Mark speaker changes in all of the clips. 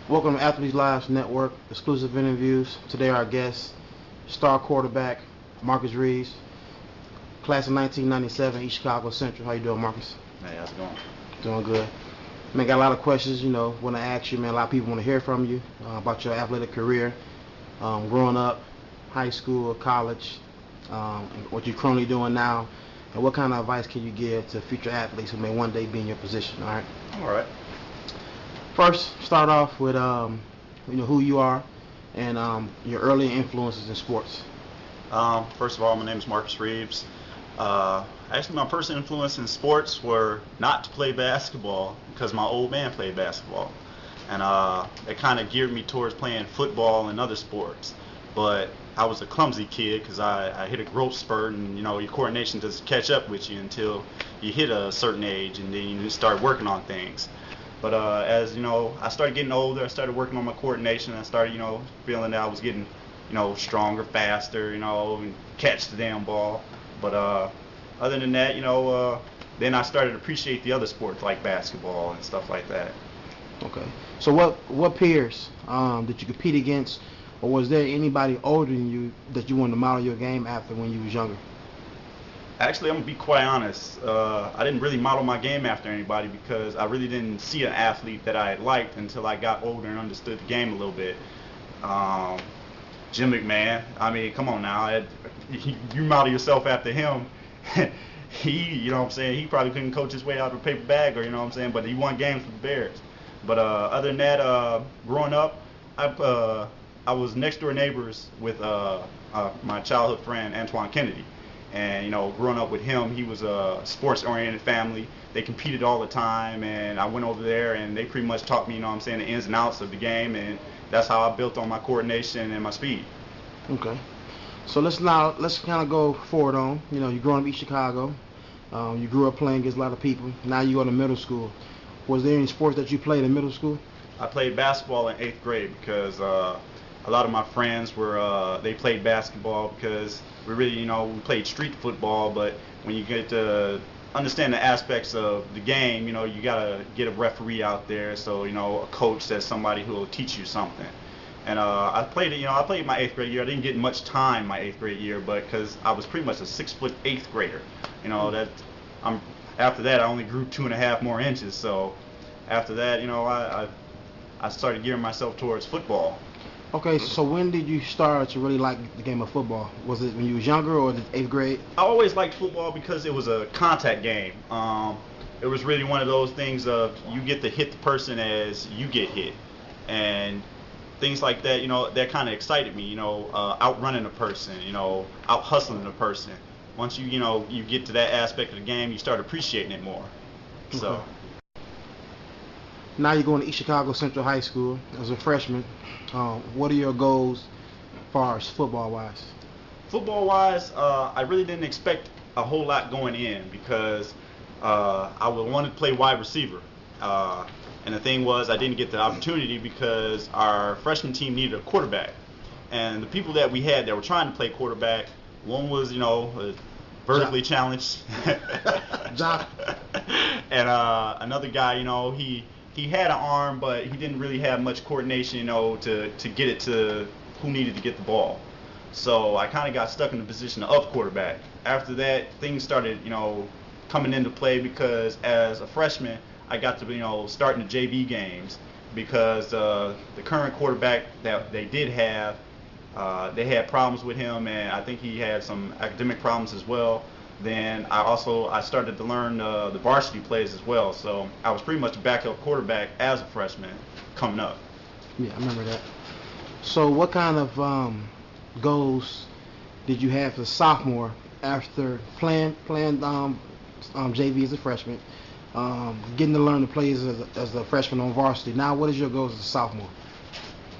Speaker 1: Welcome to Athletes Lives Network, exclusive interviews. Today our guest, star quarterback, Marcus Reeves, class of 1997, East Chicago Central. How you doing, Marcus?
Speaker 2: Hey, how's it going?
Speaker 1: Doing good. Man, got a lot of questions, want to ask you, man. A lot of people want to hear from you about your athletic career, growing up, high school, college, what you're currently doing now, and what kind of advice can you give to future athletes who may one day be in your position, all right?
Speaker 2: All right.
Speaker 1: First, start off with who you are and your early influences in sports.
Speaker 2: First of all, my name is Marcus Reeves. Actually, my first influence in sports were not to play basketball because my old man played basketball, and it kind of geared me towards playing football and other sports. But I was a clumsy kid because I hit a growth spurt, and your coordination doesn't catch up with you until you hit a certain age, and then you start working on things. But as I started getting older, I started working on my coordination. I started, feeling that I was getting, stronger, faster, and catch the damn ball. But other than that, then I started to appreciate the other sports like basketball and stuff like that.
Speaker 1: Okay. So what peers did you compete against, or was there anybody older than you that you wanted to model your game after when you was younger?
Speaker 2: Actually, I'm going to be quite honest. I didn't really model my game after anybody because I really didn't see an athlete that I liked until I got older and understood the game a little bit. Jim McMahon, I mean, come on now. You model yourself after him. He probably couldn't coach his way out of a paper bag, or but he won games for the Bears. But other than that, growing up, I was next door neighbors with my childhood friend, Antoine Kennedy. And growing up with him, he was a sports-oriented family. They competed all the time, and I went over there, and they pretty much taught me, the ins and outs of the game, and that's how I built on my coordination and my speed.
Speaker 1: Okay. So let's kind of go forward on. You growing up in East Chicago. You grew up playing against a lot of people. Now you go to middle school. Was there any sports that you played in middle school?
Speaker 2: I played basketball in 8th grade because a lot of my friends they played basketball because we really, we played street football, but when you get to understand the aspects of the game, you got to get a referee out there, so, a coach that's somebody who will teach you something. And I played my 8th grade year. I didn't get much time my 8th grade year, but because I was pretty much a 6'8" 8th grader, after that I only grew 2.5 more inches, so after that, I started gearing myself towards football.
Speaker 1: Okay, so when did you start to really like the game of football? Was it when you was younger or the 8th grade?
Speaker 2: I always liked football because it was a contact game. It was really one of those things of you get to hit the person as you get hit, and things like that. That kind of excited me. Outrunning a person. Out hustling a person. Once you get to that aspect of the game, you start appreciating it more.
Speaker 1: Okay.
Speaker 2: So.
Speaker 1: Now you're going to East Chicago Central High School as a freshman. What are your goals as far as football-wise?
Speaker 2: Football-wise, I really didn't expect a whole lot going in because I would want to play wide receiver. And the thing was, I didn't get the opportunity because our freshman team needed a quarterback. And the people that we had that were trying to play quarterback, one was, vertically challenged.
Speaker 1: John.
Speaker 2: And another guy, he had an arm, but he didn't really have much coordination, to get it to who needed to get the ball. So I kind of got stuck in the position of quarterback. After that, things started, coming into play because as a freshman, I got to, start in the JV games because the current quarterback that they did have, they had problems with him, and I think he had some academic problems as well. Then I started to learn the varsity plays as well. So I was pretty much a backup quarterback as a freshman coming up.
Speaker 1: Yeah, I remember that. So what kind of goals did you have as a sophomore after playing JV as a freshman, getting to learn the plays as a freshman on varsity? Now, what is your goals as a sophomore?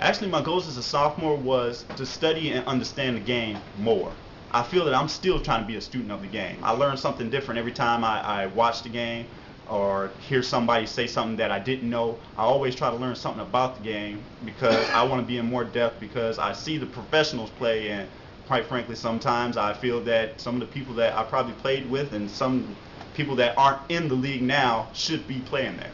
Speaker 2: Actually, my goals as a sophomore was to study and understand the game more. I feel that I'm still trying to be a student of the game. I learn something different every time I watch the game or hear somebody say something that I didn't know. I always try to learn something about the game because I want to be in more depth because I see the professionals play, and quite frankly, sometimes I feel that some of the people that I probably played with and some people that aren't in the league now should be playing there.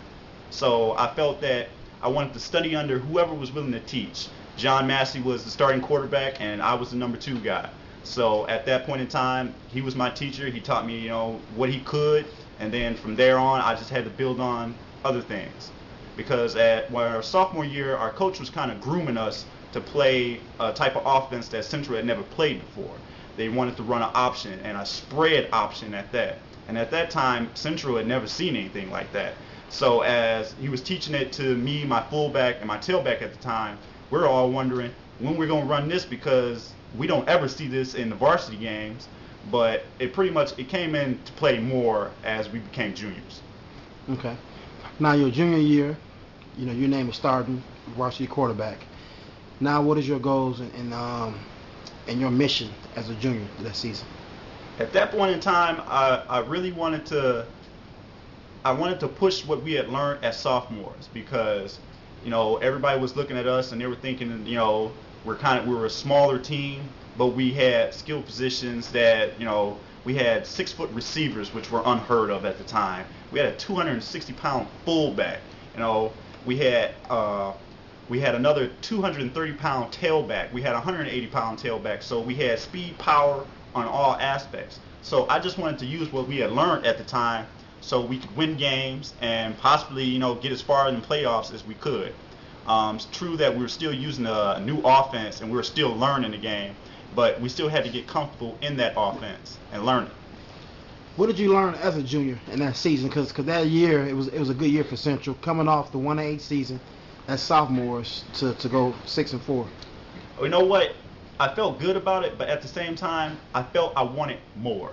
Speaker 2: So I felt that I wanted to study under whoever was willing to teach. John Massey was the starting quarterback, and I was the number 2 guy. So at that point in time, he was my teacher. He taught me, what he could, and then from there on, I just had to build on other things. Because at our sophomore year, our coach was kind of grooming us to play a type of offense that Central had never played before. They wanted to run an option, and a spread option at that. And at that time, Central had never seen anything like that. So as he was teaching it to me, my fullback, and my tailback at the time, we're all wondering when we're going to run this, because we don't ever see this in the varsity games. But it came into play more as we became juniors.
Speaker 1: Okay. Now your junior year, your name is starting varsity quarterback. Now what is your goals and your mission as a junior this season?
Speaker 2: At that point in time, I really wanted to push what we had learned as sophomores, because everybody was looking at us and they were thinking we were a smaller team, but we had skill positions that we had 6-foot receivers, which were unheard of at the time. We had a 260-pound fullback. We had another 230-pound tailback. We had a 180-pound tailback. So we had speed, power on all aspects. So I just wanted to use what we had learned at the time so we could win games and possibly, get as far in the playoffs as we could. It's true that we were still using a new offense and we were still learning the game, but we still had to get comfortable in that offense and learn it.
Speaker 1: What did you learn as a junior in that season? Because that year, it was a good year for Central, coming off the 1-8 season as sophomores to go 6-4.
Speaker 2: You know what? I felt good about it, but at the same time, I felt I wanted more.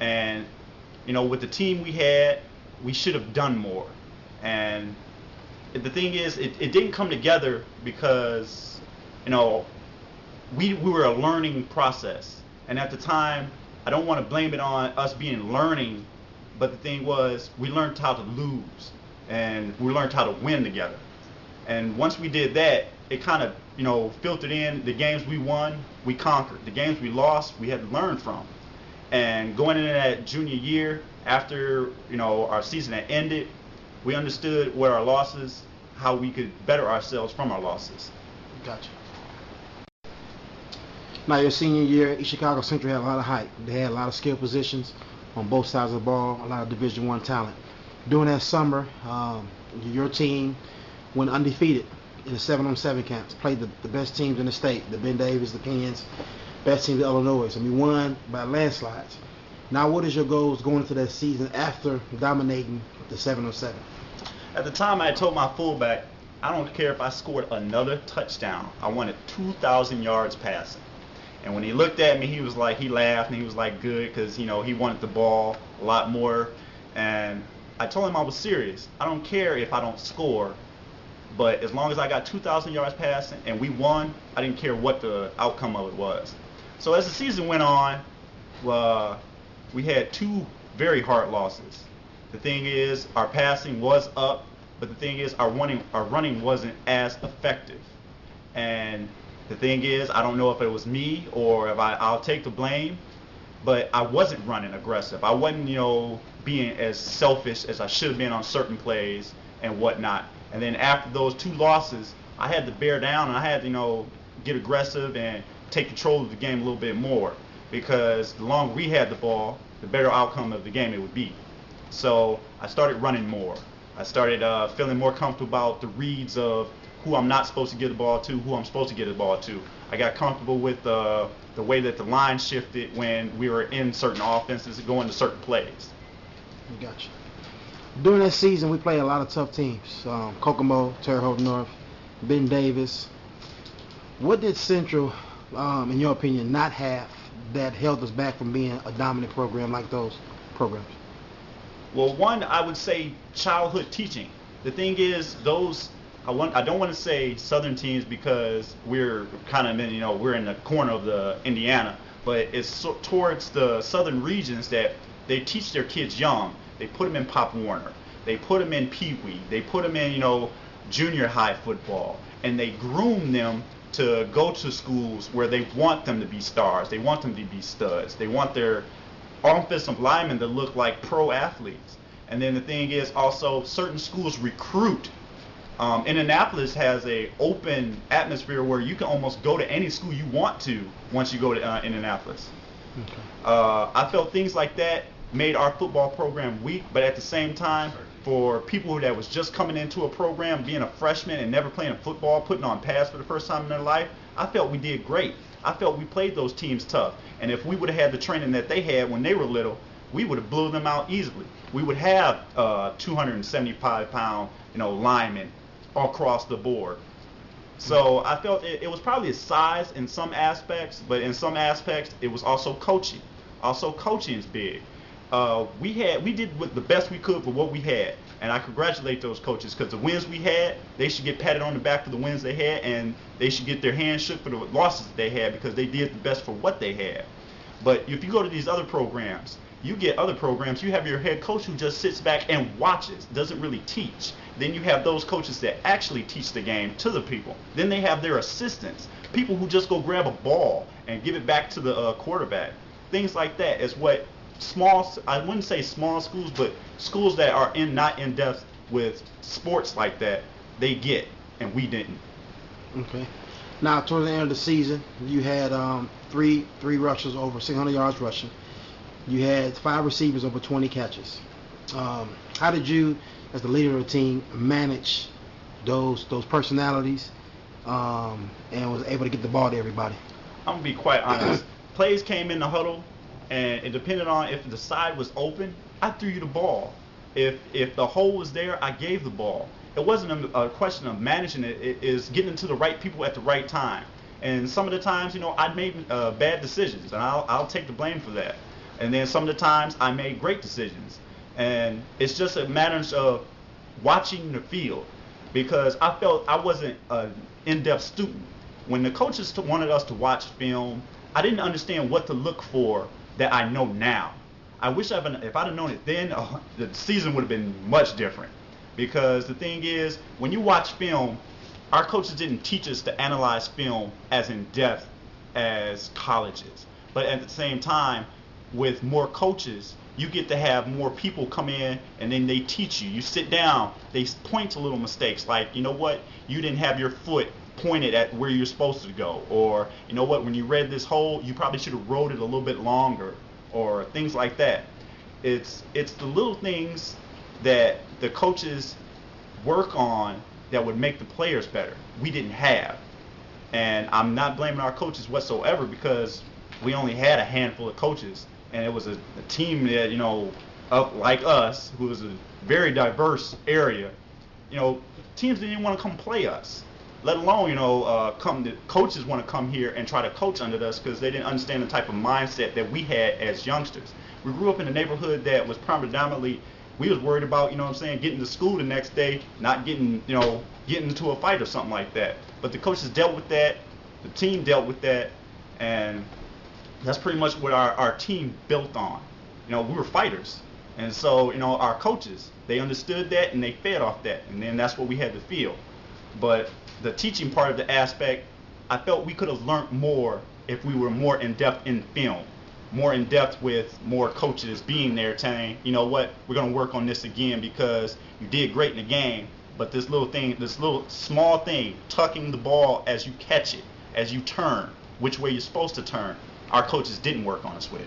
Speaker 2: And, with the team we had, we should have done more. And the thing is, it didn't come together because, we were a learning process. And at the time, I don't want to blame it on us being learning, but the thing was, we learned how to lose, and we learned how to win together. And once we did that, it kind of, filtered in. The games we won, we conquered. The games we lost, we had to learn from. And going into that junior year, after, our season had ended, we understood what our losses, how we could better ourselves from our losses.
Speaker 1: Gotcha. Now your senior year, East Chicago Central had a lot of hype. They had a lot of skill positions on both sides of the ball, a lot of Division I talent. During that summer, your team went undefeated in the 7-on-7 camps, played the best teams in the state, the Ben Davis, the Penns, best teams in Illinois. So we won by landslides. Now what is your goals going into that season after dominating the 7-on-7?
Speaker 2: At the time, I had told my fullback, I don't care if I scored another touchdown. I wanted 2,000 yards passing. And when he looked at me, he laughed, and he was like, good, because, he wanted the ball a lot more. And I told him I was serious. I don't care if I don't score, but as long as I got 2,000 yards passing and we won, I didn't care what the outcome of it was. So as the season went on, we had 2 very hard losses. The thing is, our passing was up, but the thing is, our running wasn't as effective. And the thing is, I don't know if it was me or if I'll take the blame, but I wasn't running aggressive. I wasn't, being as selfish as I should have been on certain plays and whatnot. And then after those 2 losses, I had to bear down and I had to, get aggressive and take control of the game a little bit more, because the longer we had the ball, the better outcome of the game it would be. So I started running more. I started feeling more comfortable about the reads of who I'm not supposed to get the ball to, who I'm supposed to get the ball to. I got comfortable with the way that the line shifted when we were in certain offenses and going to certain plays.
Speaker 1: Gotcha. During that season, we played a lot of tough teams. Kokomo, Terre Haute North, Ben Davis. What did Central, in your opinion, not have that held us back from being a dominant program like those programs?
Speaker 2: Well, one, I would say childhood teaching. The thing is, I don't want to say Southern teams because we're kind of in, we're in the corner of the Indiana, but it's towards the southern regions that they teach their kids young. They put them in Pop Warner. They put them in Pee Wee. They put them in, junior high football, and they groom them to go to schools where they want them to be stars. They want them to be studs. They want their offensive linemen to look like pro athletes. And then the thing is also, certain schools recruit Indianapolis has a open atmosphere where you can almost go to any school you want to once you go to Indianapolis.
Speaker 1: Okay.
Speaker 2: I felt things like that made our football program weak, but at the same time, for people that was just coming into a program, being a freshman and never playing football, putting on pads for the first time in their life, I felt we did great. I felt we played those teams tough. And if we would have had the training that they had when they were little, we would have blew them out easily. We would have 275-pound, linemen across the board. So I felt it was probably a size in some aspects, but in some aspects it was also coaching. Also coaching is big. We did the best we could for what we had, and I congratulate those coaches because the wins we had, they should get patted on the back for the wins they had, and they should get their hands shook for the losses that they had because they did the best for what they had. But if you go to these other programs, you have your head coach who just sits back and watches, doesn't really teach. Then you have those coaches that actually teach the game to the people. Then they have their assistants, people who just go grab a ball and give it back to the quarterback. Things like that is what I wouldn't say small schools, but schools that are not in depth with sports like that, they get, and we didn't.
Speaker 1: Okay. Now, toward the end of the season, you had three rushers over 600 yards rushing. You had 5 receivers over 20 catches. How did you, as the leader of the team, manage those personalities and was able to get the ball to everybody?
Speaker 2: I'm going to be quite honest. Plays came in the huddle, and it depended on if the side was open, I threw you the ball. If the hole was there, I gave the ball. It wasn't a question of managing it. It is getting to the right people at the right time. And some of the times, I made bad decisions, and I'll take the blame for that. And then some of the times I made great decisions. And it's just a matter of watching the field, because I felt I wasn't an in-depth student. When the coaches wanted us to watch film, I didn't understand what to look for that I know now. I wish if I'd have known it then, the season would have been much different. Because the thing is, when you watch film, our coaches didn't teach us to analyze film as in-depth as colleges. But at the same time, with more coaches, you get to have more people come in and then they teach you. You sit down, they point to little mistakes like, you know what, you didn't have your foot pointed at where you're supposed to go, or you know what, when you read this hole, you probably should have rode it a little bit longer, or things like that. It's the little things that the coaches work on that would make the players better. We didn't have. And I'm not blaming our coaches whatsoever, because we only had a handful of coaches, and it was a team that, like us, who was a very diverse area. Teams didn't even want to come play us, let alone, the coaches want to come here and try to coach under us, because they didn't understand the type of mindset that we had as youngsters. We grew up in a neighborhood that was predominantly, we was worried about, getting to school the next day, not getting into a fight or something like that. But the coaches dealt with that, the team dealt with that, and that's pretty much what our team built on. We were fighters. And so, our coaches, they understood that and they fed off that. And then that's what we had to feel. But the teaching part of the aspect, I felt we could have learned more if we were more in-depth in film. More in-depth with more coaches being there saying, you know what, we're going to work on this again because you did great in the game. But this little small thing, tucking the ball as you catch it, as you turn, which way you're supposed to turn, our coaches didn't work on us with.